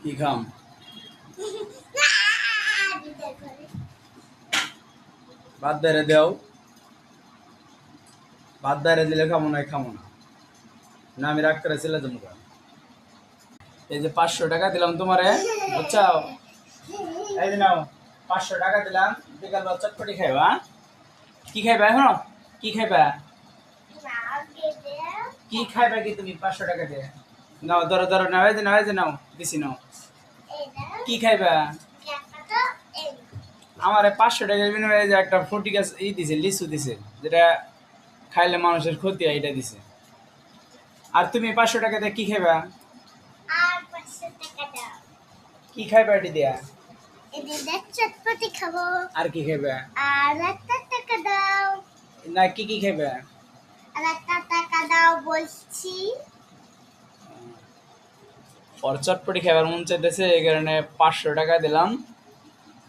কি খাম? ভাত বেড়ে দেও। ভাত বেড়ে দিলে খামো না, খামো না। না আমি রাগ করে চলে যাবো। এই যে 500 টাকা দিলাম তোমারে, বুঝছো? এই যে নাও, 500 টাকা দিলাম। বিকালবেলা চটপটি খাইবা। কি খাইবা এখন? কি খাইবা? কি খাইবা কি তুমি 500 টাকা দিয়ে? নাও ধরো ধরো, নাও এই যে নাও, এই যে নাও, দিছি নাও। কি খাইবা? আমার 500 টাকার বিনিময়ে যে একটা ফ্রুটি গাছ দিছে, লিচু দিছে, যেটা খাইলে মানুষের ক্ষতি হয়, এটা দিছে। আর তুমি 500 টাকা দিয়ে কি খাইবা? কি খাইবা এটি দিয়া? চটপটি খাবো। আর কি খাইবা? আর একটা টাকা দাও। না, কি কি খাইবা? আর একটা টাকা দাও বলছি। ওর চটপটি খাইবার মন চাইতেছে, এই কারণে 500 টাকা দিলাম।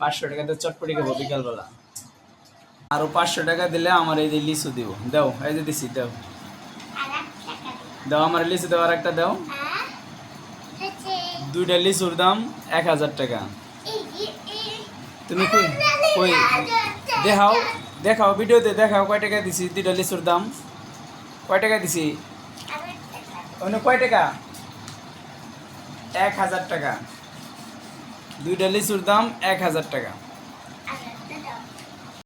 500 টাকাতে চটপটি খাবো বিকালবেলা। আরো 500 টাকা দিলে আমার এই যে লিচু দিব। দাও, এই যে দিছি, দাও আর একটা টাকা দাও, আমার লিচু দাও, আর একটা দাও। হ্যাঁ, দুইটা লিচুর দাম 1000 টাকা। তুমি কই কই দেখাও, দেখাও ভিডিওতে দেখাও কয় টাকা দিছি। দুইটা লিচুর দাম কয় টাকা দিছি? অন্য কয় টাকা? 1000 টাকা। দুইটা লিচুর দাম 1000 টাকা।